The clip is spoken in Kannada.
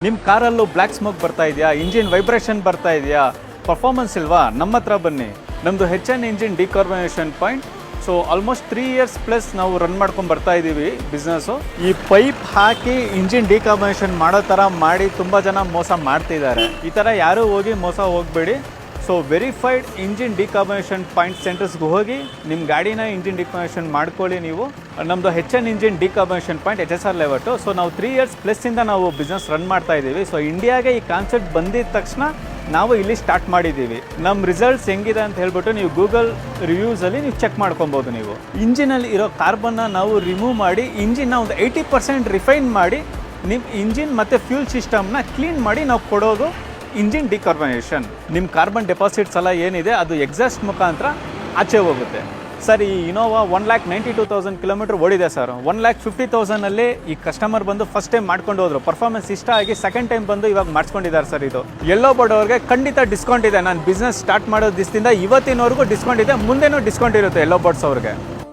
ನಿಮ್ಮ ಕಾರಲ್ಲೂ ಬ್ಲ್ಯಾಕ್ ಸ್ಮೋಕ್ ಬರ್ತಾ ಇದೆಯಾ, ಇಂಜಿನ್ ವೈಬ್ರೇಷನ್ ಬರ್ತಾ ಇದೆಯಾ, ಪರ್ಫಾರ್ಮೆನ್ಸ್ ಇಲ್ವಾ? ನಮ್ಮ ಹತ್ರ ಬನ್ನಿ. ನಮ್ಮದು HN engine decarbonisation point. So almost 3 years plus ನಾವು ರನ್ ಮಾಡ್ಕೊಂಡು ಬರ್ತಾ ಇದ್ದೀವಿ ಬಿಸ್ನೆಸ್ಸು. ಈ ಪೈಪ್ ಹಾಕಿ ಇಂಜಿನ್ ಡಿಕಾರ್ಬನೇಷನ್ ಮಾಡೋ ಥರ ಮಾಡಿ ತುಂಬ ಜನ ಮೋಸ ಮಾಡ್ತಿದ್ದಾರೆ. ಈ ಥರ ಯಾರೂ ಹೋಗಿ ಮೋಸ ಹೋಗಬೇಡಿ. So verified engine decarbonisation point ಸೆಂಟರ್ಸ್ಗೆ ಹೋಗಿ ನಿಮ್ಮ ಗಾಡಿನ ಇಂಜಿನ್ ಡಿಕಾರ್ಬನೇಷನ್ ಮಾಡ್ಕೊಳ್ಳಿ. ನೀವು ನಮ್ಮದು HN engine decarbonisation point HSR layout. So ನಾವು 3 years ಪ್ಲಸ್ಸಿಂದ ನಾವು ಬಿಸ್ನೆಸ್ ರನ್ ಮಾಡ್ತಾ ಇದ್ದೀವಿ. ಸೊ ಇಂಡಿಯಾಗೆ ಈ ಕಾನ್ಸೆಪ್ಟ್ ಬಂದಿದ್ದ ತಕ್ಷಣ ನಾವು ಇಲ್ಲಿ ಸ್ಟಾರ್ಟ್ ಮಾಡಿದ್ದೀವಿ. ನಮ್ಮ ರಿಸಲ್ಟ್ಸ್ ಹೆಂಗಿದೆ ಅಂತ ಹೇಳ್ಬಿಟ್ಟು ನೀವು ಗೂಗಲ್ ರಿವ್ಯೂಸಲ್ಲಿ ನೀವು ಚೆಕ್ ಮಾಡ್ಕೊಬೋದು. ನೀವು ಇಂಜಿನಲ್ಲಿ ಇರೋ ಕಾರ್ಬನ್ನ ನಾವು ರಿಮೂವ್ ಮಾಡಿ ಇಂಜಿನ್ನ ಒಂದು 80% ರಿಫೈನ್ ಮಾಡಿ ನಿಮ್ಮ ಇಂಜಿನ್ ಮತ್ತು ಫ್ಯೂಲ್ ಸಿಸ್ಟಮ್ನ ಕ್ಲೀನ್ ಮಾಡಿ ನಾವು ಕೊಡೋದು ಇಂಜಿನ್ ಡಿಕಾರ್ಬನೇಷನ್. ನಿಮ್ಮ ಕಾರ್ಬನ್ ಡೆಪಾಸಿಟ್ಸ್ ಎಲ್ಲ ಏನಿದೆ ಅದು ಎಕ್ಸಾಸ್ಟ್ ಮುಖಾಂತರ ಆಚೆ ಹೋಗುತ್ತೆ. ಸರ್, ಈ ಇನೋವಾ 1,92,000 ಕಿಲೋಮೀಟರ್ ಓಡಿದೆ ಸರ್. 1,50,000ಅಲ್ಲಿ ಈ ಕಸ್ಟಮರ್ ಬಂದು ಫಸ್ಟ್ ಟೈಮ್ ಮಾಡ್ಕೊಂಡು ಹೋದ್ರು. ಪರ್ಫಾರ್ಮೆನ್ಸ್ ಇಷ್ಟ ಆಗಿ ಸೆಕೆಂಡ್ ಟೈಮ್ ಬಂದು ಇವಾಗ ಮಾಡಿಸ್ಕೊಂಡಿದ್ದಾರೆ ಸರ್. ಇದು ಯೆಲ್ಲೋ ಬರ್ಡ್ ಅವ್ರಿಗೆ ಖಂಡಿತ ಡಿಸ್ಕೌಂಟ್ ಇದೆ. ನಾನು ಬಿಸ್ನೆಸ್ ಸ್ಟಾರ್ಟ್ ಮಾಡೋ ದಿವಸದಿಂದ ಇವತ್ತಿನವರೆಗೂ ಡಿಸ್ಕೌಂಟ್ ಇದೆ, ಮುಂದೆನೂ ಡಿಸ್ಕೌಂಟ್ ಇರುತ್ತೆ ಯೆಲ್ಲೋ ಬರ್ಡ್ಸ್ ಅವ್ರಿಗೆ.